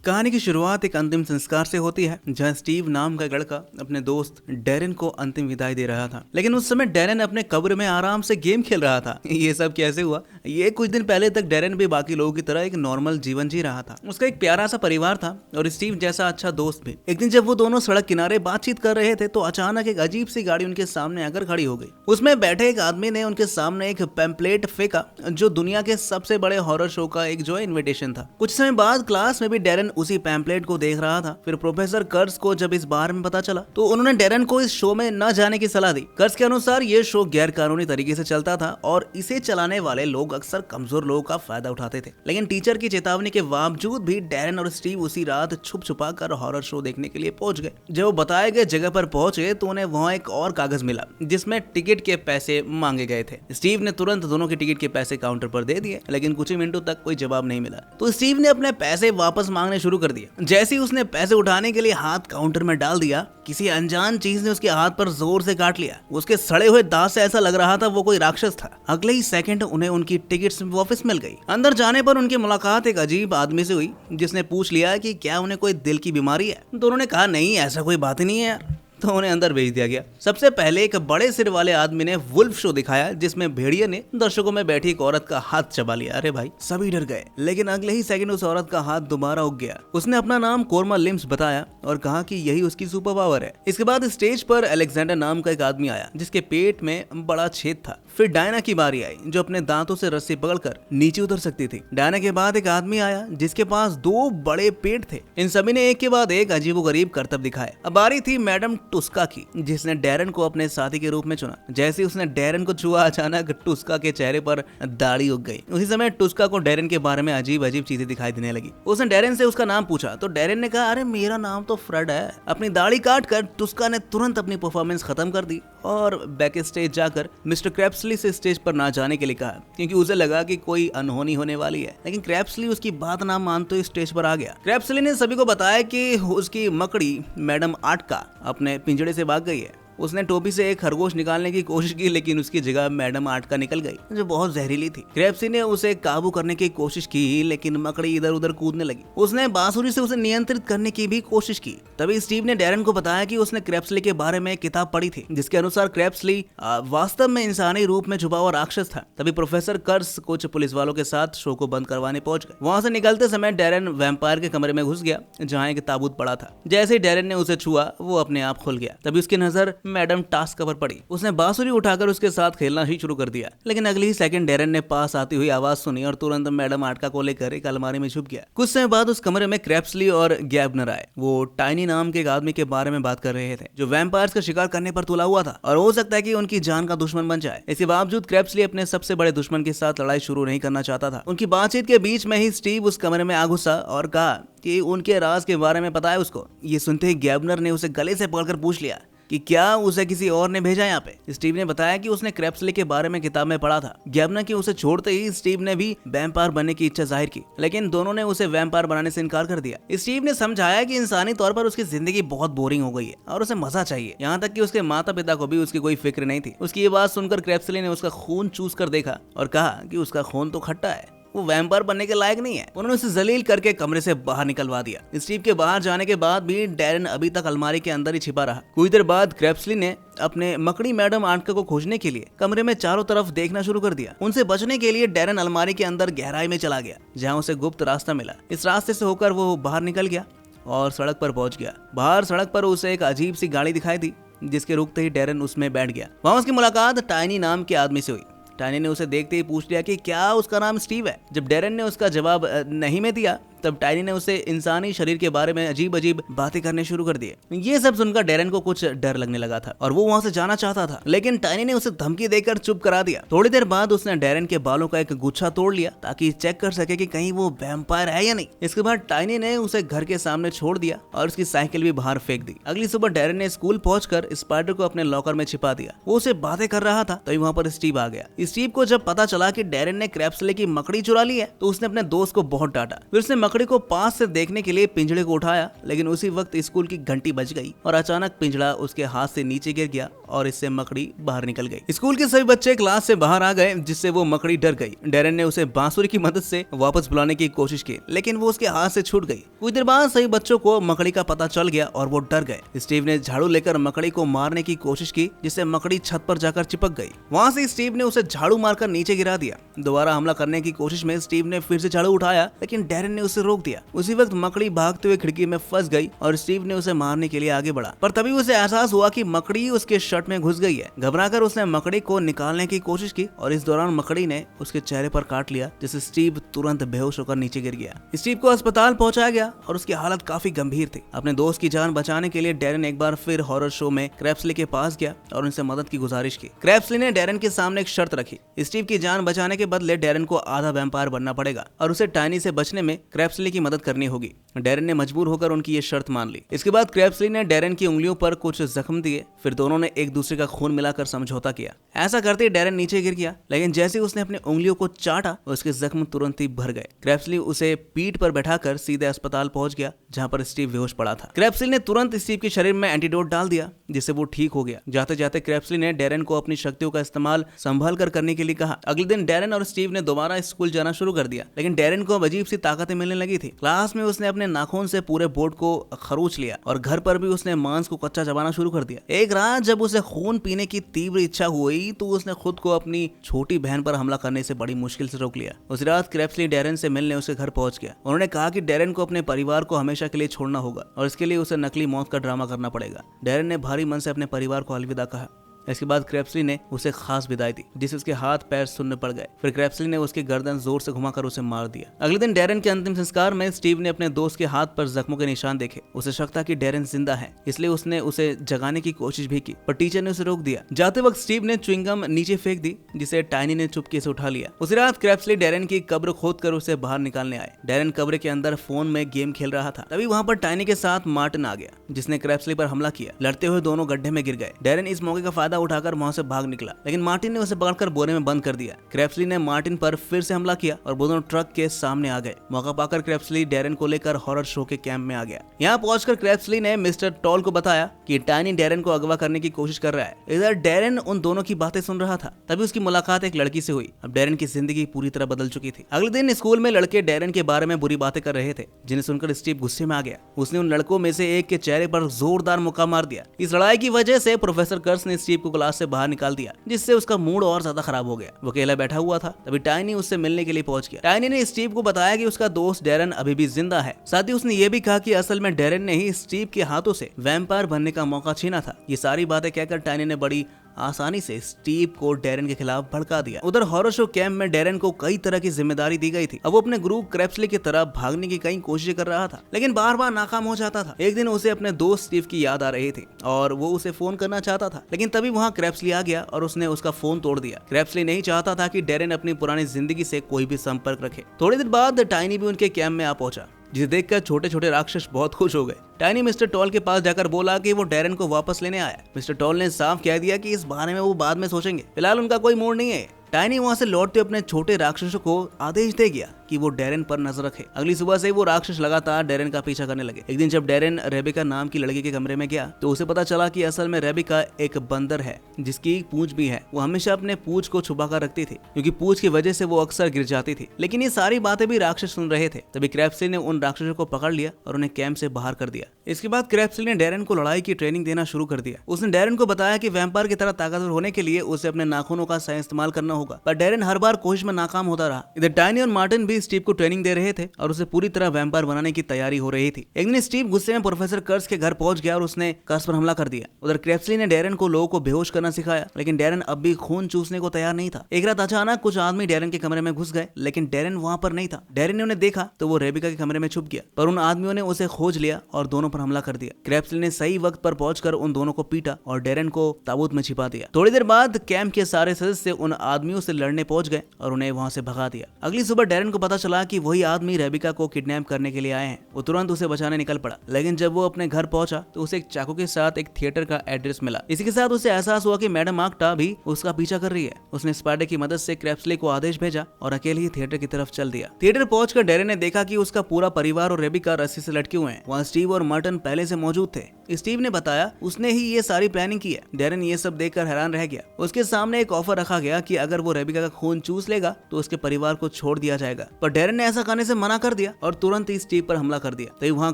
कहानी की शुरुआत एक अंतिम संस्कार से होती है, जहां स्टीव नाम का लड़का अपने दोस्त डैरेन को अंतिम विदाई दे रहा था। लेकिन उस समय डैरेन अपने कब्र में आराम से गेम खेल रहा था। ये सब कैसे हुआ? ये कुछ दिन पहले तक डैरेन भी बाकी लोगों की तरह एक नॉर्मल जीवन जी रहा था। उसका एक प्यारा सा परिवार था और स्टीव जैसा अच्छा दोस्त भी। एक दिन जब वो दोनों सड़क किनारे बातचीत कर रहे थे तो अचानक एक अजीब सी गाड़ी उनके सामने आकर खड़ी हो गई। उसमें बैठे एक आदमी ने उनके सामने एक पैम्पलेट फेंका, जो दुनिया के सबसे बड़े हॉरर शो का एक जो है इन्विटेशन था। कुछ समय बाद क्लास में भी डैरेन उसी पैम्पलेट को देख रहा था। फिर प्रोफेसर कर्स को जब इस बारे में पता चला तो उन्होंने डैरेन को इस शो में न जाने की सलाह दी। कर्स के अनुसार ये शो गैर कानूनी तरीके से चलता था और इसे चलाने वाले लोग अक्सर कमजोर लोगों का फायदा उठाते थे। लेकिन टीचर की चेतावनी के बावजूद भी डैरेन और स्टीव उसी रात छुप छुपा कर हॉरर शो देखने के लिए पहुंच गए। जब वो बताए गए जगह पर पहुंचे तो उन्हें वहां एक और कागज मिला जिसमें टिकट के पैसे मांगे गए थे। स्टीव ने तुरंत दोनों के टिकट के पैसे काउंटर पर दे दिए, लेकिन कुछ ही मिनटों तक कोई जवाब नहीं मिला। तो स्टीव ने अपने पैसे वापस मांगने शुरू कर दिए। जैसे ही उसने पैसे उठाने के लिए हाथ काउंटर में डाल दिया, किसी अनजान चीज ने उसके हाथ पर जोर से काट लिया। उसके सड़े हुए दांत से ऐसा लग रहा था वो कोई राक्षस था। अगले ही सेकंड उन्हें उनकी टिकट्स वापस मिल गई। अंदर जाने पर उनकी मुलाकात एक अजीब आदमी से हुई जिसने पूछ लिया कि क्या उन्हें कोई दिल की बीमारी है। दोनों ने कहा नहीं, ऐसा कोई बात ही नहीं है यार। तो उन्हें अंदर भेज दिया गया। सबसे पहले एक बड़े सिर वाले आदमी ने वुल्फ शो दिखाया, जिसमें भेड़िए ने दर्शकों में बैठी एक औरत का हाथ चबा लिया। अरे भाई, सभी डर गए। लेकिन अगले ही सेकंड उस औरत का हाथ दोबारा उग गया। उसने अपना नाम कोरमा लिम्स बताया और कहा कि यही उसकी सुपर पावर है। इसके बाद स्टेज पर अलेक्जेंडर नाम का एक आदमी आया जिसके पेट में बड़ा छेद था। फिर डायना की बारी आई जो अपने दांतों से रस्सी पकड़कर नीचे उतर सकती थी। डायना के बाद एक आदमी आया जिसके पास 2 बड़े पेट थे। इन सभी ने एक के बाद एक अजीबोगरीब करतब दिखाए। अब बारी थी मैडम टुस्का की, जिसने डैरेन को अपने साथी के रूप में चुना। जैसे उसने डैरेन को छुआ, अचानक टुस्का के चेहरे पर दाढ़ी उग गई। उसी समय टुस्का को डैरेन के बारे में अजीब अजीब चीजें दिखाई देने लगी। उसने डैरेन से उसका नाम पूछा तो डैरेन ने कहा, अरे मेरा नाम तो फ्रेड है। अपनी दाढ़ी काट कर टुस्का ने तुरंत अपनी परफॉर्मेंस खत्म कर दी और बैक स्टेज जाकर मिस्टर क्रैप्सली से स्टेज पर ना जाने के लिए कहा, क्योंकि उसे लगा कि कोई अनहोनी होने वाली है। लेकिन क्रैप्सली उसकी बात ना मानते स्टेज पर आ गया। क्रैप्सली ने सभी को बताया कि उसकी मकड़ी मैडम आटका अपने पिंजड़े से भाग गई है। उसने टोपी से एक खरगोश निकालने की कोशिश की, लेकिन उसकी जगह मैडम आटका निकल गई जो बहुत जहरीली थी। क्रैप्सी ने उसे काबू करने की कोशिश की, लेकिन मकड़ी इधर उधर कूदने लगी। उसने बांसुरी से उसे नियंत्रित करने की भी कोशिश की। तभी स्टीव ने डैरेन को बताया कि उसने क्रैप्सली के बारे में एक किताब पढ़ी थी जिसके अनुसार क्रैप्सली वास्तव में इंसानी रूप में छुपा हुआ राक्षस था। तभी प्रोफेसर कर्स कुछ पुलिस वालों के साथ शो को बंद करवाने पहुंच गए। वहां से निकलते समय डैरेन वैम्पायर के कमरे में घुस गया जहाँ एक ताबूत पड़ा था। जैसे ही डैरेन ने उसे छुआ वो अपने आप खुल गया। तभी उसकी नजर मैडम टास्का पर पड़ी। उसने बांसुरी उठाकर उसके साथ खेलना ही शुरू कर दिया। लेकिन अगले ही सेकंड डैरेन ने पास आती हुई आवाज सुनी और तुरंत मैडम आटका को लेकर एक अलमारी में छुप गया। कुछ समय बाद उस कमरे में क्रैप्सली और गैबनर आए। वो टाइनी नाम के एक आदमी के बारे में बात कर रहे थे जो वैम्पायर्स का शिकार करने पर तुला हुआ था और हो सकता है कि उनकी जान का दुश्मन बन जाए। इसके बावजूद क्रैप्सली अपने सबसे बड़े दुश्मन के साथ लड़ाई शुरू नहीं करना चाहता था। उनकी बातचीत के बीच में ही स्टीव उस कमरे में आ घुसा और कहा कि उनके राज के बारे में पता है उसको। ये सुनते ही गैबनर ने उसे गले से पकड़कर पूछ लिया कि क्या उसे किसी और ने भेजा यहाँ पे। स्टीव ने बताया कि उसने क्रैप्सली के बारे में किताब में पढ़ा था। गैबनर की उसे छोड़ते ही स्टीव ने भी वैम्पायर बनने की इच्छा जाहिर की, लेकिन दोनों ने उसे वैम्पायर बनाने से इनकार कर दिया। स्टीव ने समझाया कि इंसानी तौर पर उसकी जिंदगी बहुत बोरिंग हो गई है और उसे मजा चाहिए। यहाँ तक कि उसके माता पिता को भी उसकी कोई फिक्र नहीं थी। उसकी ये बात सुनकर क्रैप्सली ने उसका खून चूस कर देखा और कहा कि उसका खून तो खट्टा है, वो वैम्पायर बनने के लायक नहीं है। उन्होंने उसे जलील करके कमरे से बाहर निकलवा दिया। स्टीव के बाहर जाने के बाद भी डैरेन अभी तक अलमारी के अंदर ही छिपा रहा। कुछ देर बाद क्रैप्सली ने अपने मकड़ी मैडम आटका को खोजने के लिए कमरे में चारों तरफ देखना शुरू कर दिया। उनसे बचने के लिए डैरेन अलमारी के अंदर गहराई में चला गया जहाँ उसे गुप्त रास्ता मिला। इस रास्ते से होकर वो बाहर निकल गया और सड़क पर पहुंच गया। बाहर सड़क पर उसे एक अजीब सी गाड़ी दिखाई दी जिसके रुकते ही डैरेन उसमें बैठ गया। वहाँ उसकी मुलाकात टाइनी नाम के आदमी से हुई। टाइनी ने उसे देखते ही पूछ लिया कि क्या उसका नाम स्टीव है। जब डैरेन ने उसका जवाब नहीं में दिया तब टाइनी ने उसे इंसानी शरीर के बारे में अजीब अजीब बातें करने शुरू कर दिए। ये सब सुनकर डैरेन को कुछ डर लगने लगा था और वो वहां से जाना चाहता था, लेकिन टाइनी ने उसे धमकी देकर चुप करा दिया। थोड़ी देर बाद उसने डैरेन के बालों का एक गुच्छा तोड़ लिया ताकि चेक कर सके कि कहीं वो वैम्पायर है या नहीं। इसके बाद टाइनी ने उसे घर के सामने छोड़ दिया और उसकी साइकिल भी बाहर फेंक दी। अगली सुबह डैरेन ने स्कूल पहुंचकर स्पाइडर को अपने लॉकर में छिपा दिया। वो उसे बातें कर रहा था तभी वहां पर स्टीव आ गया। स्टीव को जब पता चला कि डैरेन ने क्रैप्सली की मकड़ी चुरा ली है तो उसने अपने दोस्त को बहुत डांटा। फिर उसने मकड़ी को पास से देखने के लिए पिंजड़े को उठाया, लेकिन उसी वक्त स्कूल की घंटी बज गई और अचानक पिंजड़ा उसके हाथ से नीचे गिर गया और इससे मकड़ी बाहर निकल गई। स्कूल के सभी बच्चे क्लास से बाहर आ गए, जिससे वो मकड़ी डर गई। डेरेन ने उसे बांसुरी की मदद से वापस बुलाने की कोशिश की, लेकिन वो उसके हाथ से छूट गई। कुछ देर बाद सभी बच्चों को मकड़ी का पता चल गया और वो डर गए। स्टीव ने झाड़ू लेकर मकड़ी को मारने की कोशिश की, जिससे मकड़ी छत पर जाकर चिपक गई। वहां से स्टीव ने उसे झाड़ू मारकर नीचे गिरा दिया। दोबारा हमला करने की कोशिश में स्टीव ने फिर से झाड़ू उठाया, लेकिन डेरेन ने उसे रोक दिया। उसी वक्त मकड़ी भागते हुए खिड़की में फंस गई और स्टीव ने उसे मारने के लिए आगे बढ़ा, पर तभी उसे एहसास हुआ कि मकड़ी उसके शर्ट में घुस गई है। घबराकर उसने मकड़ी को निकालने की कोशिश की और इस दौरान मकड़ी ने उसके चेहरे पर काट लिया, जिससे स्टीव तुरंत बेहोश होकर नीचे गिर गया। स्टीव को अस्पताल पहुंचाया गया और उसकी हालत काफी गंभीर थी। अपने दोस्त की जान बचाने के लिए डेरेन एक बार फिर हॉरर शो में क्रैप्सली के पास गया और उनसे मदद की गुजारिश की। क्रैप्सली ने डेरेन के सामने एक शर्त रखी, स्टीव की जान बचाने के बदले डेरेन को आधा वैम्पायर बनना पड़ेगा और उसे टाइनी से बचने में क्रैप्सली की मदद करनी होगी। डेरेन ने मजबूर होकर उनकी ये शर्त मान ली। इसके बाद क्रैप्सली ने डेरेन की उंगलियों पर कुछ जख्म दिए, फिर दोनों ने एक दूसरे का खून मिलाकर समझौता किया। ऐसा करते ही डेरेन नीचे गिर गया, लेकिन जैसे उसने अपनी उंगलियों को चाटा, उसके जख्म तुरंत ही भर गए। क्रैप्सली उसे पीठ पर बैठाकर सीधे अस्पताल पहुंच गया, जहां पर स्टीव बेहोश पड़ा था। क्रैप्सली ने तुरंत स्टीव के शरीर में एंटीडोट डाल दिया, जिससे वो ठीक हो गया। जाते जाते क्रैप्सली ने डेरेन को अपनी शक्तियों का इस्तेमाल संभाल कर करने के लिए कहा। अगले दिन डेरेन और स्टीव ने दोबारा स्कूल जाना शुरू कर दिया, लेकिन डेरेन को अब अजीब सी ताकतें मिलने लगी थी। क्लास में उसने अपने नाखून से पूरे बोर्ड को खरोच लिया और घर पर भी उसने मांस को कच्चा चबाना शुरू कर दिया। एक रात जब उसे खून पीने की तीव्र इच्छा हुई तो उसने खुद को अपनी छोटी बहन पर हमला करने से बड़ी मुश्किल से रोक लिया। उस रात क्रैप्सली डेरेन से मिलने उसके घर पहुंच गया। उन्होंने कहा कि डेरेन को अपने परिवार को हमेशा के लिए छोड़ना होगा और इसके लिए उसे नकली मौत का ड्रामा करना पड़ेगा। डेरेन ने भारी मन से अपने परिवार को अलविदा कहा। इसके बाद क्रैप्सली ने उसे खास विदाई दी, जिससे उसके हाथ पैर सुन्न पड़ गए। फिर क्रैप्सली ने उसकी गर्दन जोर से घुमाकर उसे मार दिया। अगले दिन डेरेन के अंतिम संस्कार में स्टीव ने अपने दोस्त के हाथ पर जख्मों के निशान देखे। उसे शक था कि डेरेन जिंदा है, इसलिए उसने उसे जगाने की कोशिश भी की, पर टीचर ने उसे रोक दिया। जाते वक्त स्टीव ने च्युइंगम नीचे फेंक दी, जिसे टाइनी ने चुपके से उठा लिया। उसी रात क्रैप्सली डेरेन की कब्र खोदकर उसे बाहर निकालने आए। डेरेन कब्र के अंदर फोन में गेम खेल रहा था, तभी वहाँ पर टाइनी के साथ मार्टिन आ गया, जिसने क्रैप्सली पर हमला किया। लड़ते हुए दोनों गड्ढे में गिर गए। डेरेन इस मौके का फायदा उठाकर वहाँ से भाग निकला, लेकिन मार्टिन ने उसे पकड़कर बोरे में बंद कर दिया। क्रैप्सली ने मार्टिन पर फिर से हमला किया और दोनों ट्रक के सामने आ गए। मौका पाकर क्रैप्सली डेरेन को लेकर हॉरर शो के कैंप में आ गया। यहाँ पहुंचकर क्रैप्सली ने मिस्टर टॉल को बताया कि टाइनी डेरेन को अगवा करने की कोशिश कर रहा है। इधर डेरेन उन दोनों की बातें सुन रहा था। तभी उसकी मुलाकात एक लड़की से हुई। अब डेरेन की जिंदगी पूरी तरह बदल चुकी थी। अगले दिन स्कूल में लड़के डेरेन के बारे में बुरी बातें कर रहे थे, जिन्हें सुनकर स्टीव गुस्से में आ गया। उसने उन लड़कों में से एक के चेहरे पर जोरदार मुक्का मार दिया। इस लड़ाई की वजह से प्रोफेसर कर्स ने स्टीव को क्लास से बाहर निकाल दिया, जिससे उसका मूड और ज्यादा खराब हो गया। वो अकेला बैठा हुआ था। तभी टाइनी उससे मिलने के लिए पहुंच गया। टाइनी ने स्टीव को बताया कि उसका दोस्त डेरेन अभी भी जिंदा है। साथ ही उसने ये भी कहा कि असल में डेरेन ने ही स्टीव के हाथों से वैम्पायर बनने का मौका छीना था। ये सारी बातें कहकर टाइनी ने बड़ी आसानी से स्टीव को डेरेन के खिलाफ भड़का दिया। उधर हॉरर शो कैंप में डेरेन को कई तरह की जिम्मेदारी दी गई थी। अब वो अपने गुरु क्रैप्सली की तरह भागने की कई कोशिशें कर रहा था, लेकिन बार बार नाकाम हो जाता था। एक दिन उसे अपने दोस्त स्टीव की याद आ रही थी और वो उसे फोन करना चाहता था, लेकिन तभी वहाँ क्रैप्सली आ गया और उसने उसका फोन तोड़ दिया। क्रैप्सली नहीं चाहता था कि डेरेन अपनी पुरानी जिंदगी से कोई भी संपर्क रखे। थोड़ी देर बाद टाइनी भी उनके कैंप में आ पहुंचा, जिसे देखकर छोटे छोटे राक्षस बहुत खुश हो गए। टाइनी मिस्टर टॉल के पास जाकर बोला कि वो डेरेन को वापस लेने आया। मिस्टर टॉल ने साफ कह दिया कि इस बारे में वो बाद में सोचेंगे, फिलहाल उनका कोई मूड नहीं है। टाइनी वहाँ से लौटते अपने छोटे राक्षसों को आदेश दे गया कि वो डेरेन पर नजर रखे। अगली सुबह से वो राक्षस लगातार डेरेन का पीछा करने लगे। एक दिन जब डेरेन रेबिका नाम की लड़की के कमरे में गया तो उसे पता चला कि असल में रेबिका एक बंदर है, जिसकी पूंछ भी है। वो हमेशा अपने पूंछ को छुपा कर रखती थी, क्योंकि पूंछ की वजह से वो अक्सर गिर जाती थी। लेकिन ये सारी बातें भी राक्षस सुन रहे थे। तभी क्रैप्सली ने उन राक्षसों को पकड़ लिया और उन्हें कैंप से बाहर कर दिया। इसके बाद क्रैप्सली ने डेरेन को लड़ाई की ट्रेनिंग देना शुरू कर दिया। उसने डेरेन को बताया कि वैम्पायर की तरह ताकतवर होने के लिए उसे अपने नाखूनों का सही इस्तेमाल करना होगा, पर डेरेन हर बार कोशिश में नाकाम होता रहा। इधर टाइनी और मार्टिन भी स्टीव को ट्रेनिंग दे रहे थे और उसे पूरी तरह वैम्पायर बनाने की तैयारी हो रही थी। एक दिन स्टीव गुस्से में प्रोफेसर कर्स के घर पहुंच गया और उसने कर्स पर हमला कर दिया। उधर क्रैप्सली ने डेरेन को लोगों को बेहोश करना सिखाया, लेकिन डेरेन अब भी खून चूसने को तैयार नहीं था। एक रात अचानक कुछ आदमी डेरेन के कमरे में घुस गए, लेकिन डेरेन वहां पर नहीं था। डेरेन ने उन्हें देखा तो वो रेबिका के कमरे में छुप गया, पर उन आदमियों ने उसे खोज लिया और दोनों पर हमला कर दिया। क्रैप्सली ने सही वक्त पर पहुंचकर उन दोनों को पीटा और डेरेन को ताबूत में छिपा दिया। थोड़ी देर बाद कैंप के सारे सदस्य उन आदमियों से लड़ने पहुंच गए और उन्हें वहां से भगा दिया। अगली सुबह डेरेन को पता चला कि वही आदमी रेबिका को किडनैप करने के लिए आए हैं। वो तुरंत उसे बचाने निकल पड़ा, लेकिन जब वो अपने घर पहुंचा तो उसे एक चाकू के साथ एक थिएटर का एड्रेस मिला। इसी के साथ उसे एहसास हुआ कि मैडम आक्टा भी उसका पीछा कर रही है। उसने स्पाइडर की मदद से क्रैप्सली को आदेश भेजा और अकेले ही थिएटर की तरफ चल दिया। थिएटर पहुंचकर डेरेन ने देखा कि उसका पूरा परिवार और रेबिका रस्सी से लटके हुए हैं। वहाँ स्टीव और मार्टिन पहले से मौजूद थे। स्टीव ने बताया उसने ही ये सारी प्लानिंग की है। डैरेन ये सब देखकर हैरान रह गया। उसके सामने एक ऑफर रखा गया कि अगर वो रेबिका का खून चूस लेगा तो उसके परिवार को छोड़ दिया जाएगा, पर डैरेन ने ऐसा करने से मना कर दिया और तुरंत ही स्टीव पर हमला कर दिया। तभी वहाँ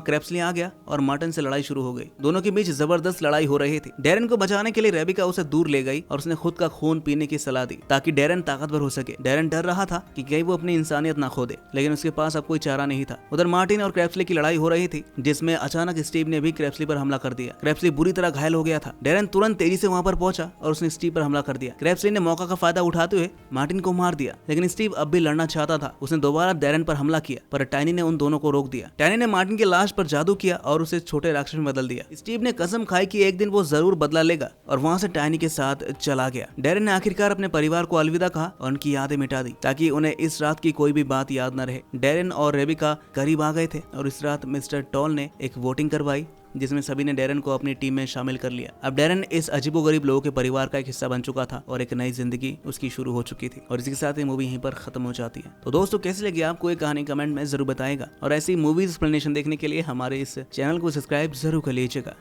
क्रेप्सली आ गया और मार्टिन से लड़ाई शुरू हो गई। दोनों के बीच जबरदस्त लड़ाई हो रही थी। डैरेन को बचाने के लिए रेबिका उसे दूर ले गई और उसने खुद का खून पीने की सलाह दी ताकि डैरेन ताकतवर हो सके। डैरेन डर रहा था कि कहीं वो अपनी इंसानियत ना खो दे, लेकिन उसके पास अब कोई चारा नहीं था। उधर मार्टिन और क्रेप्सली की लड़ाई हो रही थी, जिसमें अचानक स्टीव ने भी क्रेप्सली पर हमला कर दिया। क्रेप्सली बुरी तरह घायल हो गया था। डैरेन तुरंत तेजी से वहां पर पहुंचा और उसने स्टीव पर हमला कर दिया। क्रेप्सली ने मौका का फायदा उठाते हुए मार्टिन को मार दिया, लेकिन स्टीव अब भी लड़ना चाहता था। उसने दोबारा डैरेन पर हमला किया, पर टाइनी ने उन दोनों को रोक दिया। टाइनी ने मार्टिन की लाश पर जादू किया और उसे छोटे राक्षस में बदल दिया। स्टीव ने कसम खाई कि एक दिन वो जरूर बदला लेगा और वहां से टाइनी के साथ चला गया। डैरेन ने आखिरकार अपने परिवार को अलविदा कहा और उनकी यादें मिटा दी ताकि उन्हें इस रात की कोई भी बात याद न रहे। डैरेन और रेबिका करीब आ गए थे और इस रात मिस्टर टॉल ने एक वोटिंग करवाई जिसमें सभी ने डैरेन को अपनी टीम में शामिल कर लिया। अब डैरेन इस अजीबोगरीब लोगों के परिवार का एक हिस्सा बन चुका था और एक नई जिंदगी उसकी शुरू हो चुकी थी। और इसी के साथ ये मूवी यहीं पर खत्म हो जाती है। तो दोस्तों कैसी लगी आपको ये कहानी कमेंट में जरूर बताएगा और ऐसी मूवीज एक्सप्लेनेशन देखने के लिए हमारे इस चैनल को सब्सक्राइब जरूर कर लीजिएगा।